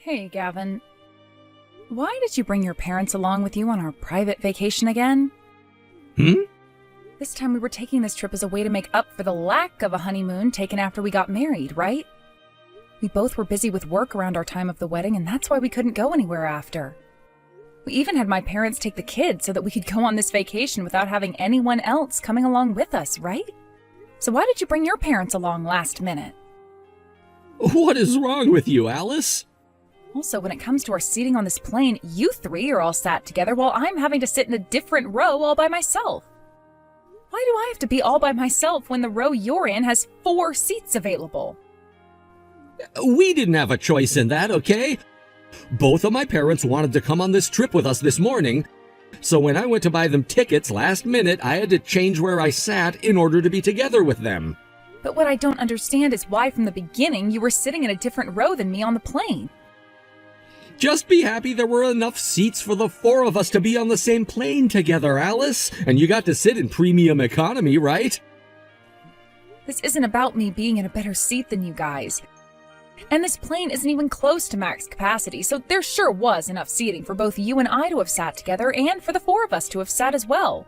Hey, Gavin. Why did you bring your parents along with you on our private vacation again? This time we were taking this trip as a way to make up for the lack of a honeymoon taken after we got married, right? We both were busy with work around our time of the wedding, and that's why we couldn't go anywhere after. We even had my parents take the kids so that we could go on this vacation without having anyone else coming along with us, right? So why did you bring your parents along last minute? What is wrong with you, Alice? Also, when it comes to our seating on this plane, you three are all sat together while I'm having to sit in a different row all by myself. Why do I have to be all by myself when the row you're in has 4 seats available? We didn't have a choice in that, okay? Both of my parents wanted to come on this trip with us this morning, so when I went to buy them tickets last minute, I had to change where I sat in order to be together with them. But what I don't understand is why from the beginning you were sitting in a different row than me on the plane. Just be happy there were enough seats for the 4 of us to be on the same plane together, Alice. And you got to sit in premium economy, right? This isn't about me being in a better seat than you guys. And this plane isn't even close to max capacity, so there sure was enough seating for both you and I to have sat together and for the 4 of us to have sat as well.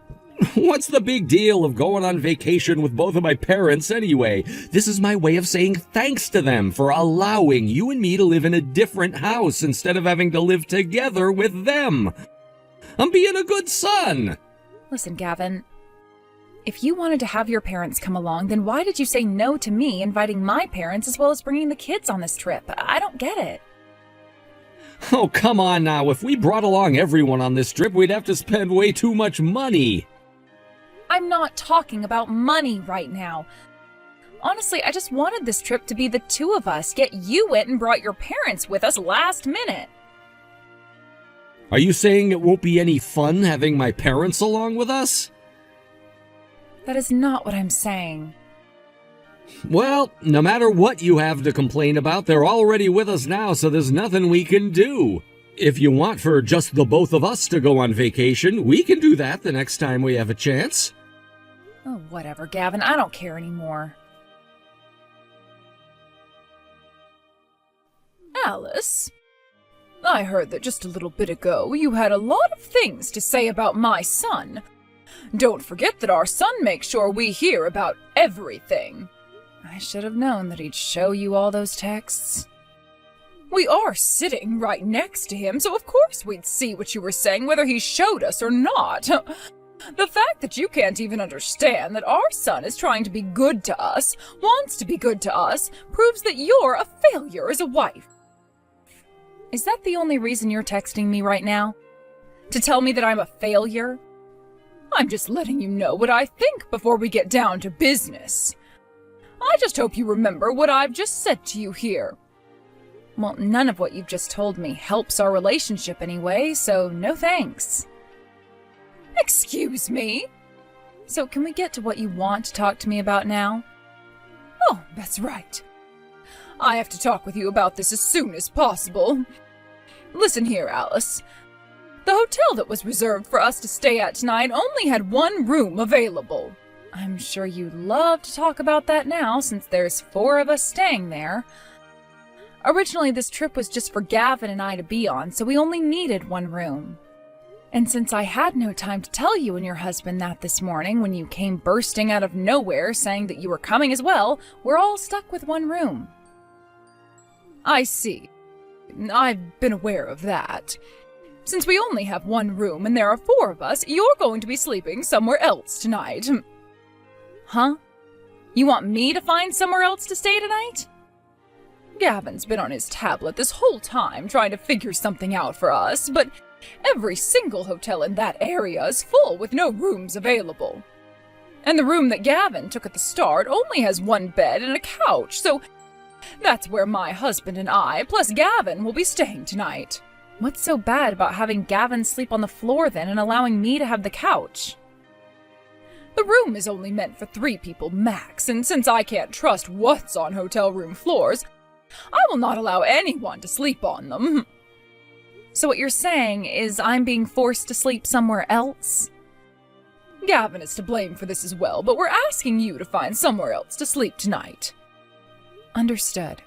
What's the big deal of going on vacation with both of my parents anyway? This is my way of saying thanks to them for allowing you and me to live in a different house instead of having to live together with them. I'm being a good son. Listen, Gavin, if you wanted to have your parents come along, then why did you say no to me inviting my parents as well as bringing the kids on this trip? I don't get it. Oh, come on now. If we brought along everyone on this trip, we'd have to spend way too much money. I'm not talking about money right now. Honestly, I just wanted this trip to be the 2 of us, yet you went and brought your parents with us last minute. Are you saying it won't be any fun having my parents along with us? That is not what I'm saying. Well, no matter what you have to complain about, they're already with us now, so there's nothing we can do. If you want for just the both of us to go on vacation, we can do that the next time we have a chance. Oh, whatever, Gavin. I don't care anymore. Alice, I heard that just a little bit ago you had a lot of things to say about my son. Don't forget that our son makes sure we hear about everything. I should have known that he'd show you all those texts. We are sitting right next to him, so of course we'd see what you were saying whether he showed us or not. The fact that you can't even understand that our son is trying to be good to us, wants to be good to us, proves that you're a failure as a wife. Is that the only reason you're texting me right now? To tell me that I'm a failure? I'm just letting you know what I think before we get down to business. I just hope you remember what I've just said to you here. Well, none of what you've just told me helps our relationship anyway, so no thanks. Excuse me? So can we get to what you want to talk to me about now? Oh, that's right. I have to talk with you about this as soon as possible. Listen here, Alice. The hotel that was reserved for us to stay at tonight only had 1 room available. I'm sure you'd love to talk about that now, since there's 4 of us staying there. Originally, this trip was just for Gavin and I to be on, so we only needed 1 room. And since I had no time to tell you and your husband that this morning when you came bursting out of nowhere saying that you were coming as well, we're all stuck with 1 room. I see. I've been aware of that. Since we only have 1 room and there are 4 of us, you're going to be sleeping somewhere else tonight. Huh? You want me to find somewhere else to stay tonight? Gavin's been on his tablet this whole time trying to figure something out for us, but every single hotel in that area is full with no rooms available. And the room that Gavin took at the start only has 1 bed and a couch, so that's where my husband and I, plus Gavin, will be staying tonight. What's so bad about having Gavin sleep on the floor then and allowing me to have the couch? The room is only meant for 3 people max, and since I can't trust what's on hotel room floors, I will not allow anyone to sleep on them. So what you're saying is I'm being forced to sleep somewhere else? Gavin is to blame for this as well, but we're asking you to find somewhere else to sleep tonight. Understood.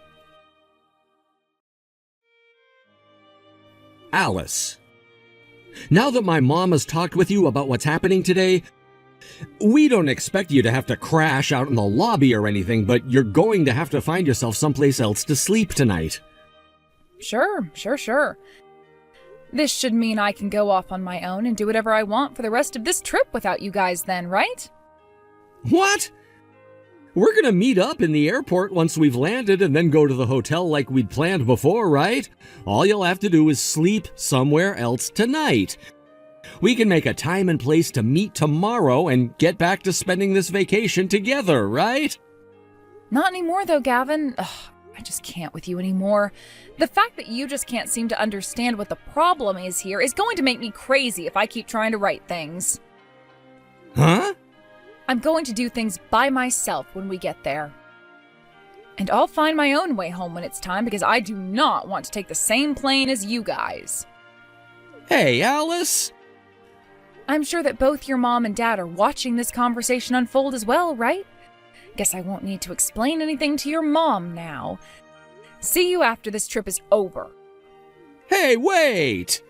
Alice, now that my mom has talked with you about what's happening today, we don't expect you to have to crash out in the lobby or anything, but you're going to have to find yourself someplace else to sleep tonight. Sure. This should mean I can go off on my own and do whatever I want for the rest of this trip without you guys then, right? What? We're gonna meet up in the airport once we've landed and then go to the hotel like we'd planned before, right? All you'll have to do is sleep somewhere else tonight. We can make a time and place to meet tomorrow and get back to spending this vacation together, right? Not anymore though, Gavin. Ugh, I just can't with you anymore. The fact that you just can't seem to understand what the problem is here is going to make me crazy if I keep trying to write things. Huh? I'm going to do things by myself when we get there. And I'll find my own way home when it's time because I do not want to take the same plane as you guys. Hey, Alice! I'm sure that both your mom and dad are watching this conversation unfold as well, right? Guess I won't need to explain anything to your mom now. See you after this trip is over. Hey, wait!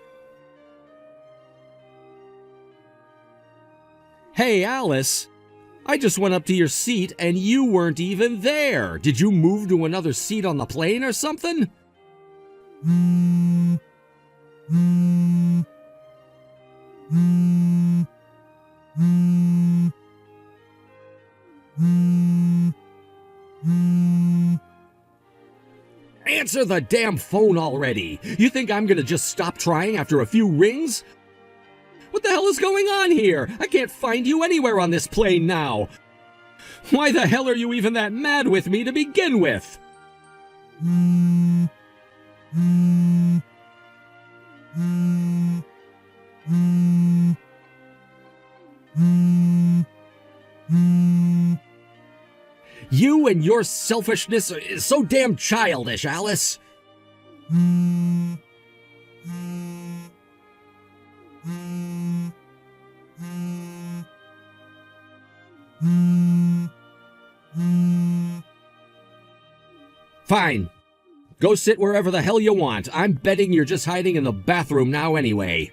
Hey, Alice! I just went up to your seat and you weren't even there. Did you move to another seat on the plane or something? Answer the damn phone already! You think I'm gonna just stop trying after a few rings? What the hell is going on here? I can't find you anywhere on this plane now. Why the hell are you even that mad with me to begin with? You and your selfishness is so damn childish, Alice. Fine. Go sit wherever the hell you want. I'm betting you're just hiding in the bathroom now anyway.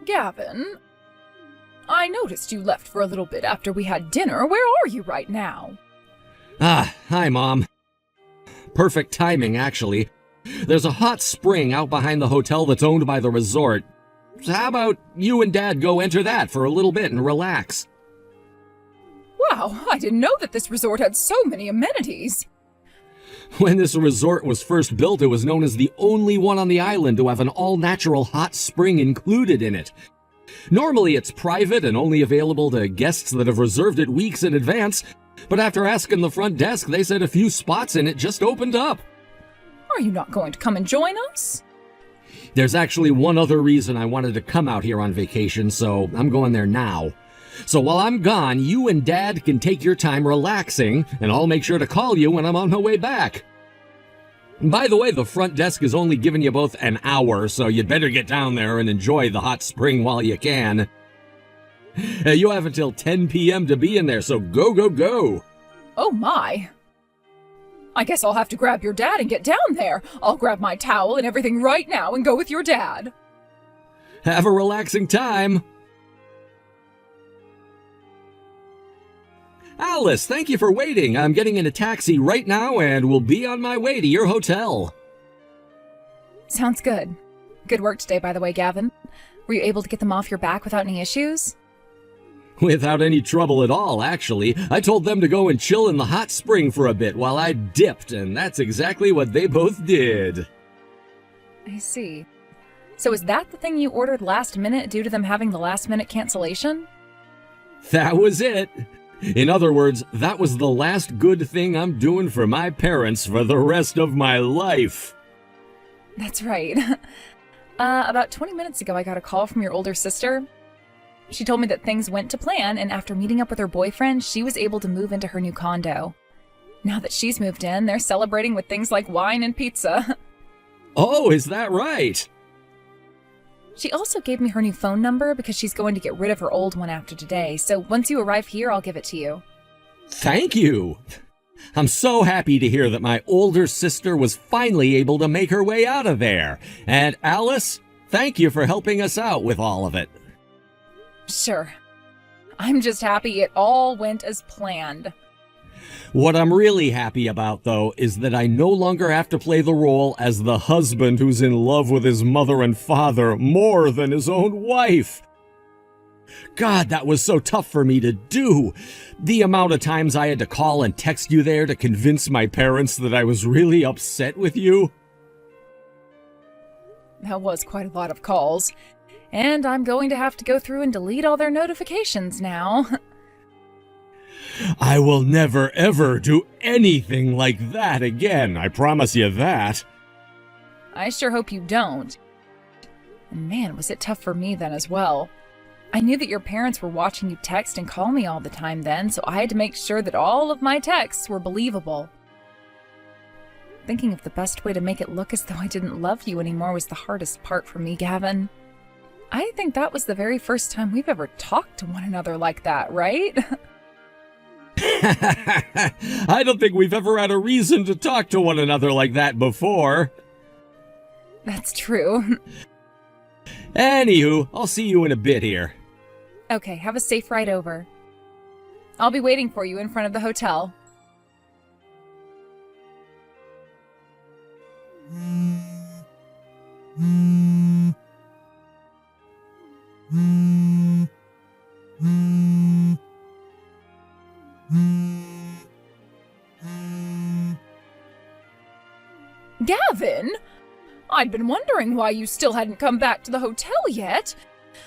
Gavin, I noticed you left for a little bit after we had dinner. Where are you right now? Ah, hi, Mom. Perfect timing, actually. There's a hot spring out behind the hotel that's owned by the resort. So how about you and Dad go enter that for a little bit and relax? Wow, I didn't know that this resort had so many amenities. When this resort was first built, it was known as the only one on the island to have an all-natural hot spring included in it. Normally it's private and only available to guests that have reserved it weeks in advance, but after asking the front desk, they said a few spots in it just opened up. Are you not going to come and join us? There's actually one other reason I wanted to come out here on vacation, so I'm going there now. So while I'm gone, you and Dad can take your time relaxing, and I'll make sure to call you when I'm on my way back. By the way, the front desk is only giving you both an hour, so you'd better get down there and enjoy the hot spring while you can. You have until 10 p.m. to be in there, so go, go, go! Oh my. I guess I'll have to grab your dad and get down there. I'll grab my towel and everything right now and go with your dad. Have a relaxing time! Alice, thank you for waiting. I'm getting in a taxi right now and will be on my way to your hotel. Sounds good. Good work today, by the way, Gavin. Were you able to get them off your back without any issues? Without any trouble at all, actually. I told them to go and chill in the hot spring for a bit while I dipped, and that's exactly what they both did. I see. So is that the thing you ordered last minute due to them having the last minute cancellation? That was it. In other words, that was the last good thing I'm doing for my parents for the rest of my life. That's right. About 20 minutes ago, I got a call from your older sister. She told me that things went to plan, and after meeting up with her boyfriend, she was able to move into her new condo. Now that she's moved in, they're celebrating with things like wine and pizza. Oh, is that right? She also gave me her new phone number because she's going to get rid of her old one after today, so once you arrive here, I'll give it to you. Thank you. I'm so happy to hear that my older sister was finally able to make her way out of there. And Alice, thank you for helping us out with all of it. Sure. I'm just happy it all went as planned. What I'm really happy about, though, is that I no longer have to play the role as the husband who's in love with his mother and father more than his own wife. God, that was so tough for me to do. The amount of times I had to call and text you there to convince my parents that I was really upset with you. That was quite a lot of calls. And I'm going to have to go through and delete all their notifications now. I will never ever do anything like that again, I promise you that. I sure hope you don't. And man, was it tough for me then as well. I knew that your parents were watching you text and call me all the time then, so I had to make sure that all of my texts were believable. Thinking of the best way to make it look as though I didn't love you anymore was the hardest part for me, Gavin. I think that was the very first time we've ever talked to one another like that, right? I don't think we've ever had a reason to talk to one another like that before. That's true. Anywho, I'll see you in a bit here. Okay, have a safe ride over. I'll be waiting for you in front of the hotel. Gavin? I'd been wondering why you still hadn't come back to the hotel yet.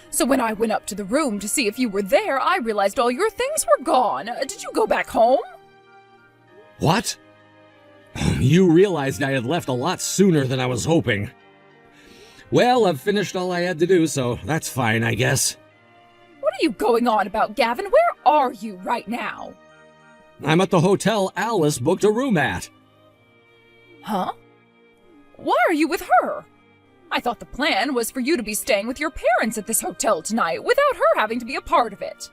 So when I went up to the room to see if you were there, I realized all your things were gone. Did you go back home? What? You realized I had left a lot sooner than I was hoping. Well, I've finished all I had to do, so that's fine, I guess. What are you going on about, Gavin? Where are you right now? I'm at the hotel Alice booked a room at. Huh? Why are you with her? I thought the plan was for you to be staying with your parents at this hotel tonight without her having to be a part of it.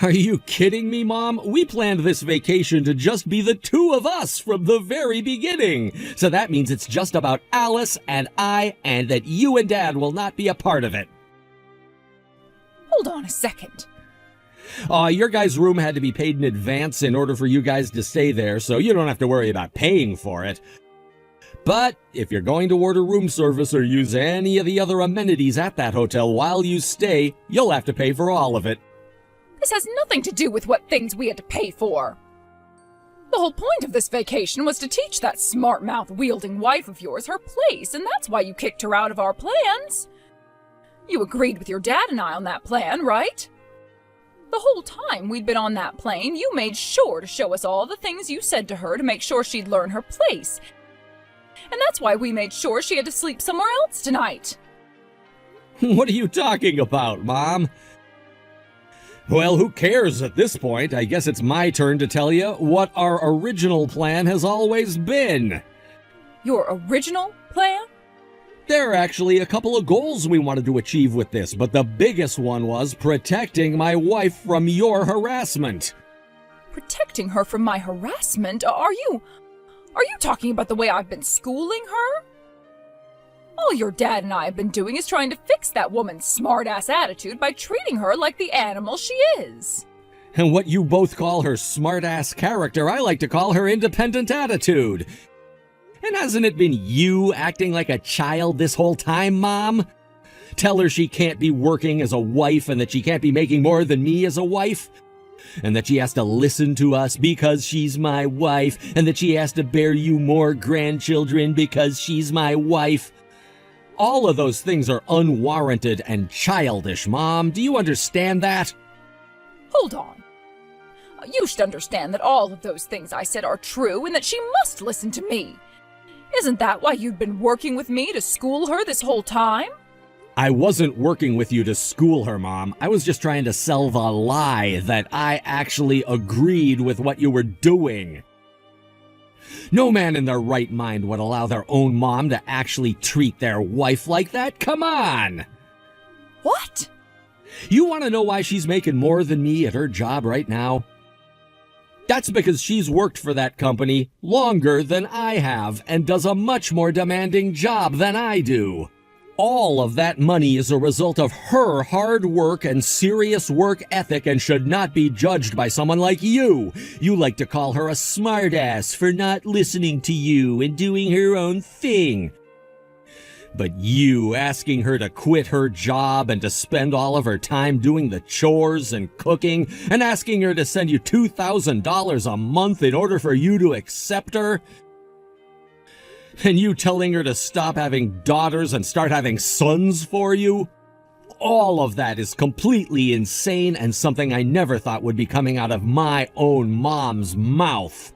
Are you kidding me, Mom? We planned this vacation to just be the two of us from the very beginning. So that means it's just about Alice and I, and that you and Dad will not be a part of it. Hold on a second. Your guys' room had to be paid in advance in order for you guys to stay there, so you don't have to worry about paying for it. But if you're going to order room service or use any of the other amenities at that hotel while you stay, you'll have to pay for all of it. This has nothing to do with what things we had to pay for. The whole point of this vacation was to teach that smart-mouth-wielding wife of yours her place, and that's why you kicked her out of our plans. You agreed with your dad and I on that plan, right? The whole time we'd been on that plane, you made sure to show us all the things you said to her to make sure she'd learn her place. And that's why we made sure she had to sleep somewhere else tonight. What are you talking about, Mom? Well, who cares at this point? I guess it's my turn to tell you what our original plan has always been. Your original plan? There are actually a couple of goals we wanted to achieve with this, but the biggest one was protecting my wife from your harassment. Protecting her from my harassment? Are you talking about the way I've been schooling her? All your dad and I have been doing is trying to fix that woman's smart-ass attitude by treating her like the animal she is. And what you both call her smart-ass character, I like to call her independent attitude. And hasn't it been you acting like a child this whole time, Mom? Tell her she can't be working as a wife and that she can't be making more than me as a wife? And that she has to listen to us because she's my wife, and that she has to bear you more grandchildren because she's my wife. All of those things are unwarranted and childish, Mom. Do you understand that? Hold on. You should understand that all of those things I said are true and that she must listen to me. Isn't that why you've been working with me to school her this whole time? I wasn't working with you to school her, Mom. I was just trying to sell the lie that I actually agreed with what you were doing. No man in their right mind would allow their own mom to actually treat their wife like that. Come on! What? You want to know why she's making more than me at her job right now? That's because she's worked for that company longer than I have and does a much more demanding job than I do. All of that money is a result of her hard work and serious work ethic and should not be judged by someone like you. You like to call her a smartass for not listening to you and doing her own thing. But you asking her to quit her job and to spend all of her time doing the chores and cooking and asking her to send you $2,000 a month in order for you to accept her? And you telling her to stop having daughters and start having sons for you? All of that is completely insane and something I never thought would be coming out of my own mom's mouth.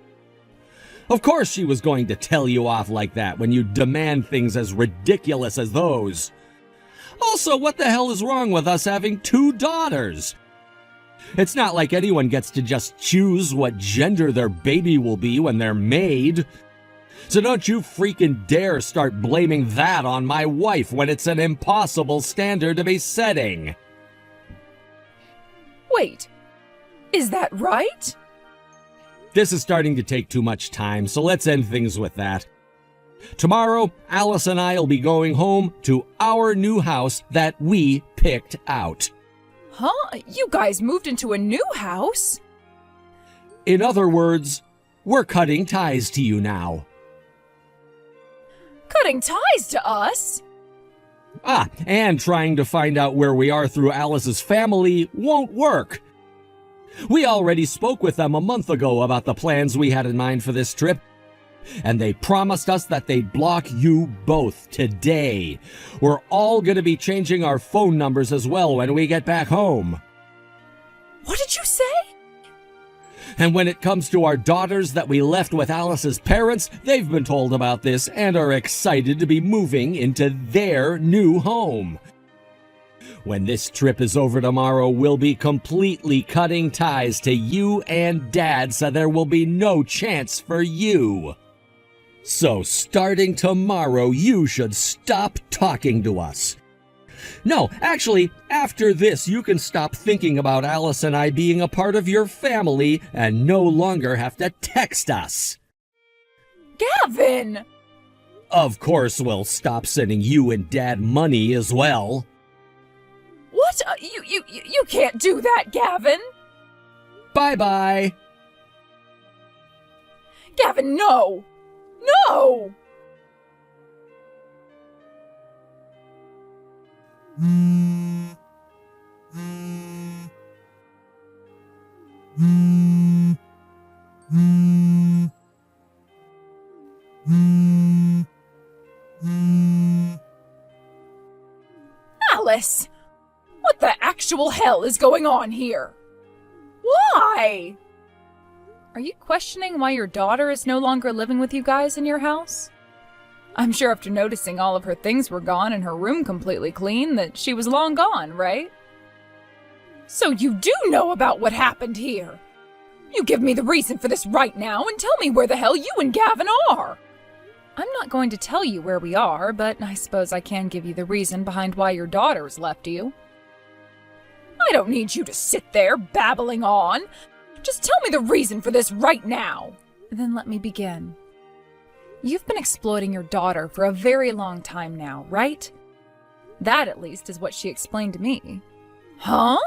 Of course she was going to tell you off like that when you demand things as ridiculous as those. Also, what the hell is wrong with us having 2 daughters? It's not like anyone gets to just choose what gender their baby will be when they're made. So don't you freaking dare start blaming that on my wife when it's an impossible standard to be setting. Wait, is that right? This is starting to take too much time, so let's end things with that. Tomorrow, Alice and I will be going home to our new house that we picked out. Huh? You guys moved into a new house? In other words, we're cutting ties to you now. Cutting ties to us? And trying to find out where we are through Alice's family won't work. We already spoke with them a month ago about the plans we had in mind for this trip, and they promised us that they'd block you both today. We're all going to be changing our phone numbers as well when we get back home. What did you say? And when it comes to our daughters that we left with Alice's parents, they've been told about this and are excited to be moving into their new home. When this trip is over tomorrow, we'll be completely cutting ties to you and Dad, so there will be no chance for you. So starting tomorrow, you should stop talking to us. No, actually, after this, you can stop thinking about Alice and I being a part of your family and no longer have to text us. Gavin! Of course, we'll stop sending you and Dad money as well. What? You can't do that, Gavin! Bye-bye! Gavin, no! No! Alice! What the actual hell is going on here? Why? Are you questioning why your daughter is no longer living with you guys in your house? I'm sure after noticing all of her things were gone and her room completely clean that she was long gone, right? So you do know about what happened here? You give me the reason for this right now and tell me where the hell you and Gavin are! I'm not going to tell you where we are, but I suppose I can give you the reason behind why your daughter's left you. I don't need you to sit there babbling on. Just tell me the reason for this right now. Then let me begin. You've been exploiting your daughter for a very long time now, right? That, at least, is what she explained to me. Huh?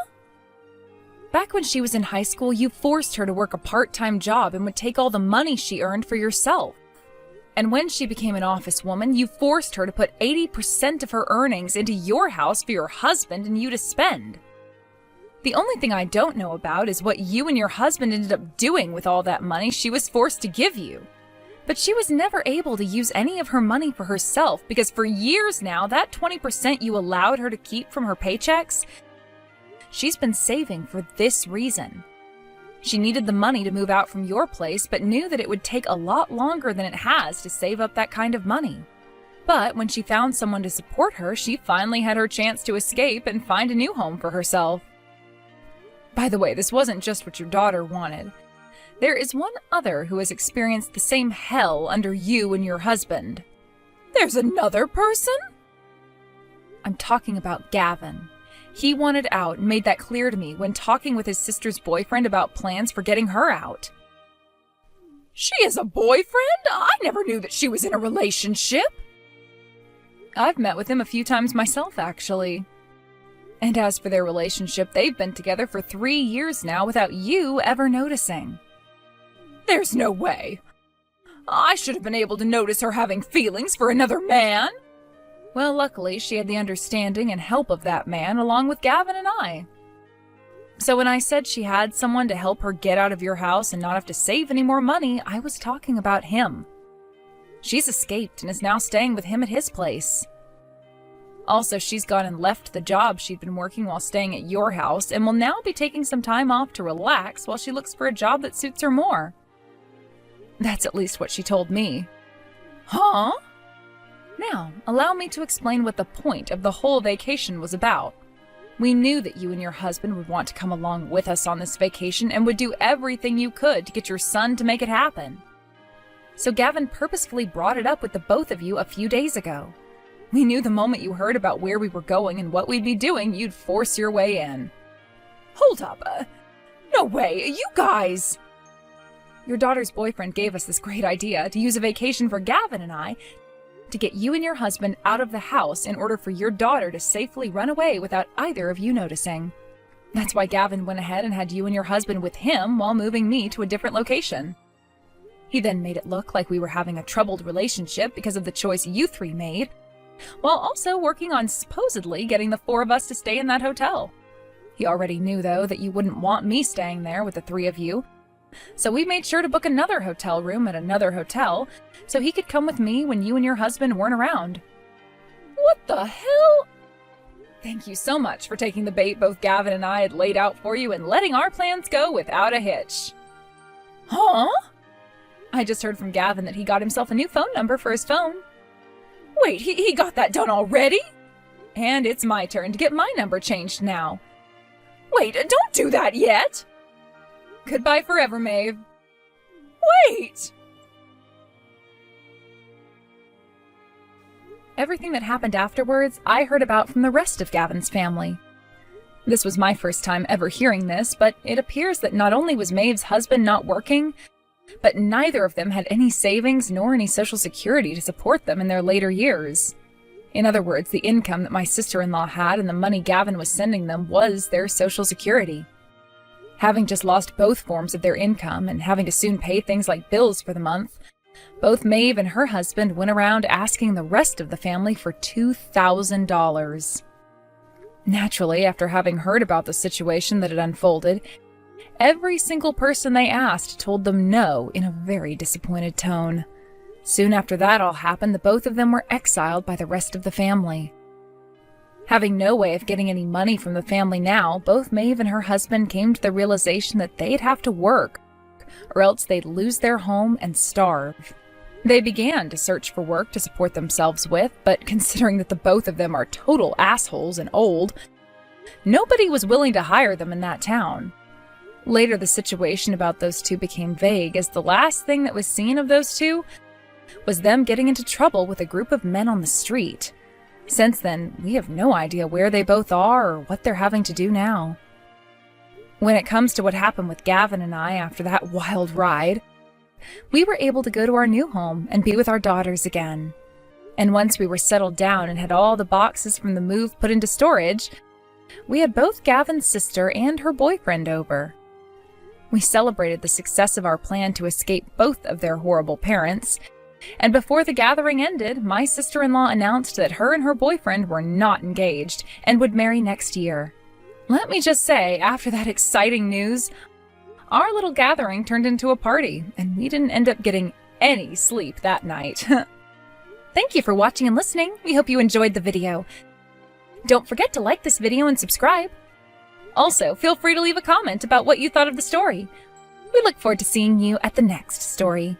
Back when she was in high school, you forced her to work a part-time job and would take all the money she earned for yourself. And when she became an office woman, you forced her to put 80% of her earnings into your house for your husband and you to spend. The only thing I don't know about is what you and your husband ended up doing with all that money she was forced to give you. But she was never able to use any of her money for herself because for years now, that 20% you allowed her to keep from her paychecks, she's been saving for this reason. She needed the money to move out from your place, but knew that it would take a lot longer than it has to save up that kind of money. But when she found someone to support her, she finally had her chance to escape and find a new home for herself. By the way, this wasn't just what your daughter wanted. There is one other who has experienced the same hell under you and your husband. There's another person? I'm talking about Gavin. He wanted out and made that clear to me when talking with his sister's boyfriend about plans for getting her out. She has a boyfriend? I never knew that she was in a relationship. I've met with him a few times myself, actually. And as for their relationship, they've been together for 3 years now without you ever noticing. There's no way. I should have been able to notice her having feelings for another man. Well, luckily, she had the understanding and help of that man, along with Gavin and I. So when I said she had someone to help her get out of your house and not have to save any more money, I was talking about him. She's escaped and is now staying with him at his place. Also, she's gone and left the job she'd been working while staying at your house and will now be taking some time off to relax while she looks for a job that suits her more. That's at least what she told me. Huh? Now, allow me to explain what the point of the whole vacation was about. We knew that you and your husband would want to come along with us on this vacation and would do everything you could to get your son to make it happen. So Gavin purposefully brought it up with the both of you a few days ago. We knew the moment you heard about where we were going and what we'd be doing, you'd force your way in. Hold up. No way, you guys! Your daughter's boyfriend gave us this great idea to use a vacation for Gavin and I to get you and your husband out of the house in order for your daughter to safely run away without either of you noticing. That's why Gavin went ahead and had you and your husband with him while moving me to a different location. He then made it look like we were having a troubled relationship because of the choice you three made, while also working on supposedly getting the 4 of us to stay in that hotel. He already knew, though, that you wouldn't want me staying there with the 3 of you, so we made sure to book another hotel room at another hotel so he could come with me when you and your husband weren't around. What the hell? Thank you so much for taking the bait both Gavin and I had laid out for you and letting our plans go without a hitch. Huh? I just heard from Gavin that he got himself a new phone number for his phone. Wait, he got that done already? And it's my turn to get my number changed now. Wait, don't do that yet! Goodbye forever, Maeve. Wait! Everything that happened afterwards, I heard about from the rest of Gavin's family. This was my first time ever hearing this, but it appears that not only was Maeve's husband not working, but neither of them had any savings nor any social security to support them in their later years. In other words, the income that my sister-in-law had and the money Gavin was sending them was their social security. Having just lost both forms of their income and having to soon pay things like bills for the month, both Maeve and her husband went around asking the rest of the family for $2,000. Naturally, after having heard about the situation that had unfolded, every single person they asked told them no in a very disappointed tone. Soon after that all happened, the both of them were exiled by the rest of the family. Having no way of getting any money from the family now, both Maeve and her husband came to the realization that they'd have to work, or else they'd lose their home and starve. They began to search for work to support themselves with, but considering that the both of them are total assholes and old, nobody was willing to hire them in that town. Later, the situation about those two became vague, as the last thing that was seen of those two was them getting into trouble with a group of men on the street. Since then, we have no idea where they both are or what they're having to do now. When it comes to what happened with Gavin and I after that wild ride, we were able to go to our new home and be with our daughters again. And once we were settled down and had all the boxes from the move put into storage, we had both Gavin's sister and her boyfriend over. We celebrated the success of our plan to escape both of their horrible parents, and before the gathering ended, my sister-in-law announced that her and her boyfriend were not engaged and would marry next year. Let me just say, after that exciting news, our little gathering turned into a party, and we didn't end up getting any sleep that night. Thank you for watching and listening. We hope you enjoyed the video. Don't forget to like this video and subscribe. Also, feel free to leave a comment about what you thought of the story. We look forward to seeing you at the next story.